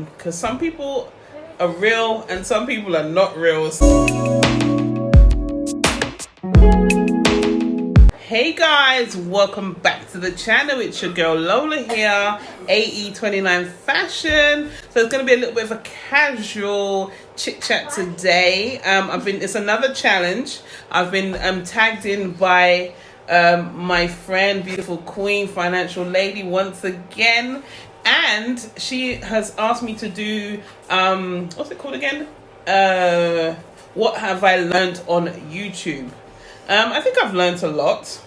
because some people are real and some people are not real. Hey guys, welcome back to the channel. It's your girl Lola here, AE29 Fashion. So it's going to be a little bit of a casual chit chat today. It's another challenge. I've been tagged in by my friend, beautiful queen, financial lady once again, and she has asked me to do what's it called again? What have I learned on YouTube? I think I've learned a lot.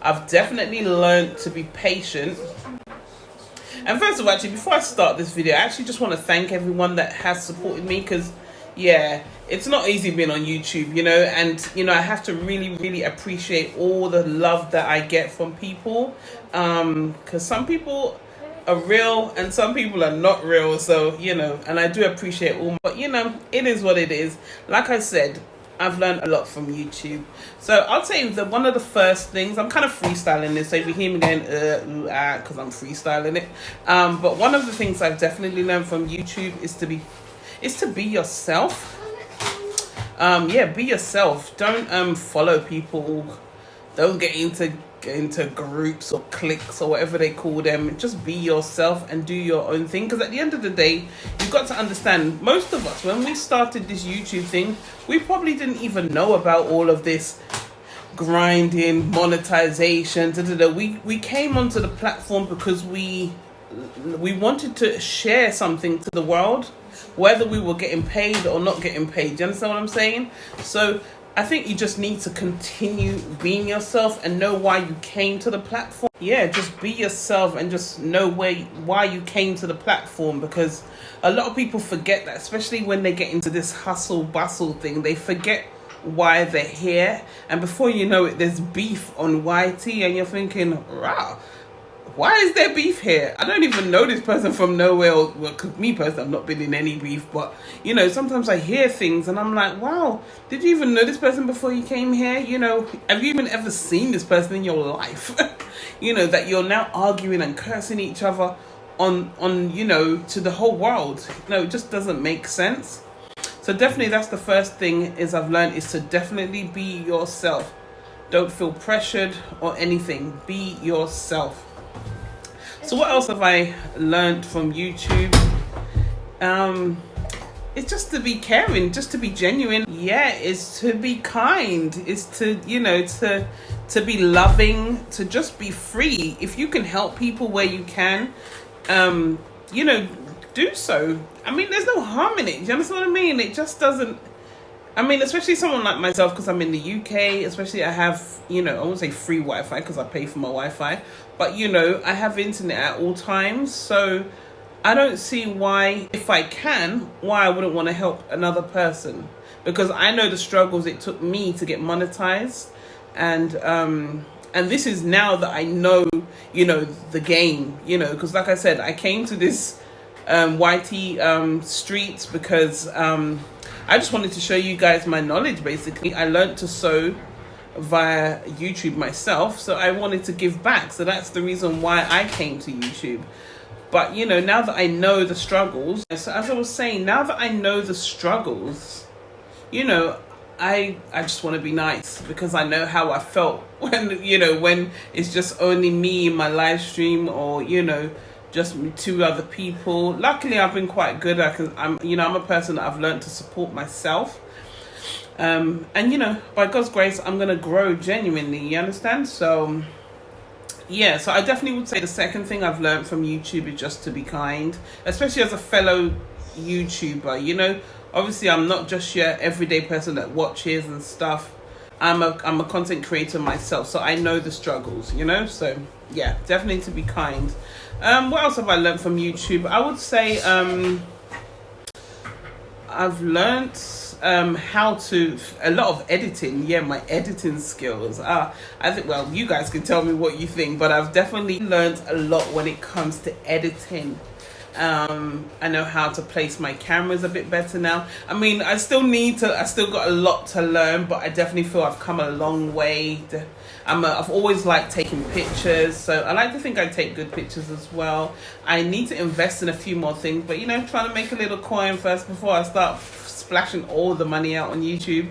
I've definitely learned to be patient. And first of all, actually, before I start this video, I actually just want to thank everyone that has supported me, because yeah, it's not easy being on YouTube, you know, and you know, I have to really appreciate all the love that I get from people, because some people are real and some people are not real. So you know, and I do appreciate all, but you know, it is what it is. Like I said, I've learned a lot from YouTube. So I'll tell you that one of the first things, I'm kind of freestyling this, so if you hear me going because I'm freestyling it, but one of the things I've definitely learned from YouTube is to be yourself. Be yourself. Don't follow people. Don't get into groups or cliques or whatever they call them. Just be yourself and do your own thing, because at the end of the day, you've got to understand, most of us, when we started this YouTube thing, we probably didn't even know about all of this grinding, monetization, we came onto the platform because we wanted to share something to the world, whether we were getting paid or not getting paid. Do you understand what I'm saying? So I think you just need to continue being yourself and know why you came to the platform. Yeah, just be yourself and just know why you came to the platform, because a lot of people forget that, especially when they get into this hustle bustle thing. They forget why they're here, and before you know it, there's beef on YT, and you're thinking, rah, why is there beef here? I don't even know this person from nowhere. Well, cause me personally, I've not been in any beef, but you know, sometimes I hear things and I'm like, wow, did you even know this person before you came here? You know, have you even ever seen this person in your life? You know, that you're now arguing and cursing each other on you know, to the whole world. No, it just doesn't make sense. So definitely that's the first thing is I've learned, is to definitely be yourself. Don't feel pressured or anything. Be yourself. So what else have I learned from YouTube? It's just to be caring, just to be genuine. Yeah, it's to be kind. It's to, you know, to be loving, to just be free. If you can help people where you can, you know, do so. I mean, there's no harm in it. Do you understand what I mean? It just doesn't. I mean, especially someone like myself, because I'm in the UK, especially I have, you know, I won't say free Wi-Fi because I pay for my Wi-Fi, but, you know, I have internet at all times. So I don't see why, if I can, why I wouldn't want to help another person, because I know the struggles it took me to get monetized. And this is now that I know, you know, the game, you know, because like I said, I came to this YT streets because I just wanted to show you guys my knowledge. Basically, I learned to sew via YouTube myself, so I wanted to give back. So that's the reason why I came to YouTube. But you know, now that I know the struggles, so as I was saying, now that I know the struggles, you know, I just want to be nice, because I know how I felt when, you know, when it's just only me in my live stream, or you know, just two other people. Luckily, I've been quite good. I'm a person that I've learned to support myself. And you know, by God's grace, I'm gonna grow genuinely. You understand? So yeah, so I definitely would say the second thing I've learned from YouTube is just to be kind, especially as a fellow YouTuber. You know, obviously, I'm not just your everyday person that watches and stuff. I'm a content creator myself, so I know the struggles, you know. So yeah, definitely to be kind. What else have I learned from YouTube? I would say I've learned a lot of editing. Yeah, my editing skills. I think, well, you guys can tell me what you think, but I've definitely learned a lot when it comes to editing. I know how to place my cameras a bit better now. I mean, I still got a lot to learn, but I definitely feel I've come a long way. I've always liked taking pictures, so I like to think I take good pictures as well. I need to invest in a few more things, but trying to make a little coin first before I start splashing all the money out on YouTube.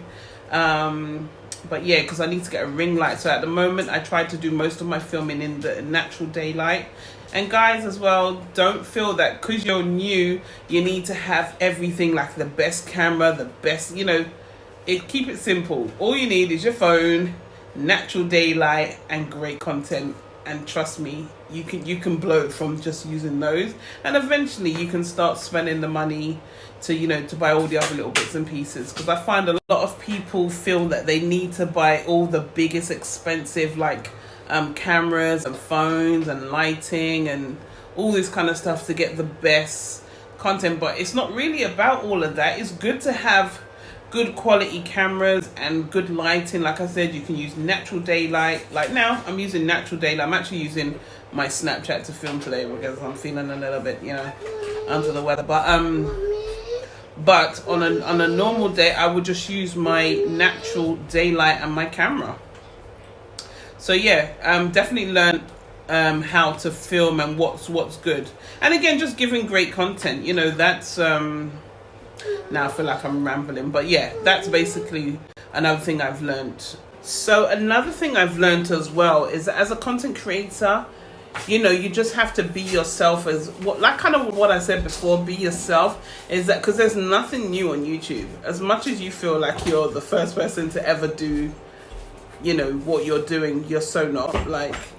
But yeah, because I need to get a ring light. So at the moment, I try to do most of my filming in the natural daylight. And guys, as well, don't feel that because you're new, you need to have everything, like the best camera, the best, keep it simple. All you need is your phone, natural daylight, and great content. And trust me, you can blow it from just using those. And eventually you can start spending the money to buy all the other little bits and pieces. Because I find a lot of people feel that they need to buy all the biggest expensive, like cameras and phones and lighting and all this kind of stuff to get the best content, but it's not really about all of that. It's good to have good quality cameras and good lighting. Like I said, you can use natural daylight. Like now I'm using natural daylight. I'm actually using my Snapchat to film today because I'm feeling a little bit under the weather, but on a normal day I would just use my natural daylight and my camera. So yeah, definitely learn how to film and what's good. And again, just giving great content. That's now I feel like I'm rambling, but yeah, that's basically another thing I've learned. So another thing I've learned as well is that as a content creator, you just have to be yourself. What I said before, be yourself. Is that because there's nothing new on YouTube. As much as you feel like you're the first person to ever do what you're doing, you're so not.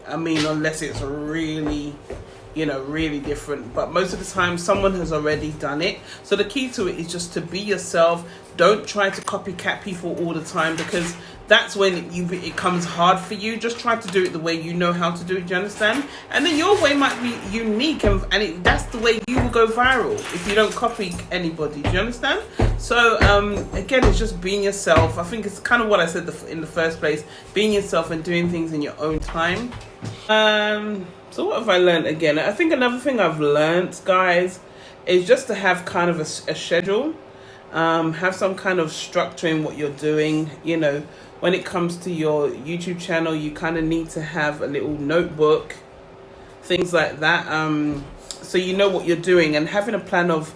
Unless it's really really different, but most of the time someone has already done it. So the key to it is just to be yourself. Don't try to copycat people all the time, because that's when it comes hard for you. Just try to do it the way you know how to do it. Do you understand? And then your way might be unique, and that's the way you will go viral if you don't copy anybody. Do you understand? So again, it's just being yourself. I think it's kind of what I said in the first place, being yourself and doing things in your own time. So what have I learned again? I think another thing I've learned, guys, is just to have kind of a schedule. Have some kind of structure in what you're doing. When it comes to your YouTube channel, you kind of need to have a little notebook, things like that. So you know what you're doing, and having a plan of,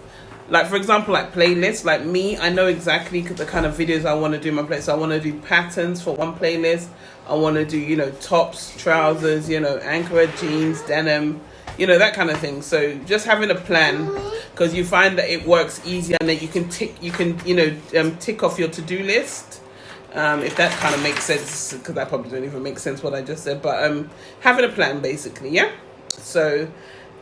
like, for example, like playlists. Like me, I know exactly the kind of videos I want to do in my playlist. So I want to do patterns for one playlist. I want to do, tops, trousers, anchor jeans, denim, that kind of thing. So just having a plan, because you find that it works easier, and that you can tick off your to-do list. If that kind of makes sense, because that probably don't even make sense what I just said. But having a plan, basically, yeah. So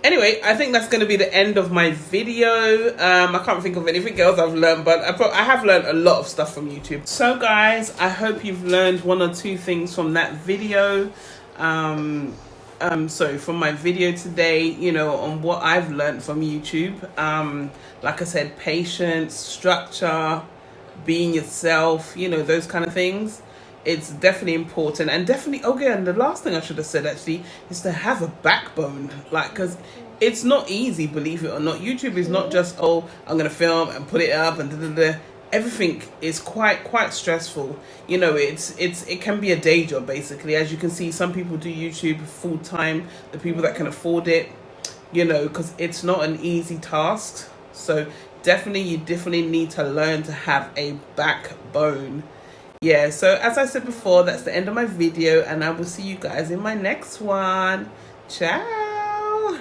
anyway, I think that's going to be the end of my video. I can't think of anything else I've learned, but I have learned a lot of stuff from YouTube. So guys, I hope you've learned one or two things from that video. So from my video today, on what I've learned from YouTube. Like I said, patience, structure, being yourself, those kind of things. It's definitely important. And definitely, and the last thing I should have said actually is to have a backbone, because it's not easy, believe it or not. YouTube is not just, I'm gonna film and put it up and everything is quite stressful. It can be a day job, basically. As you can see, some people do YouTube full time, the people that can afford it, because it's not an easy task. So you definitely need to learn to have a backbone. Yeah, so as I said before, that's the end of my video, and I will see you guys in my next one. Ciao.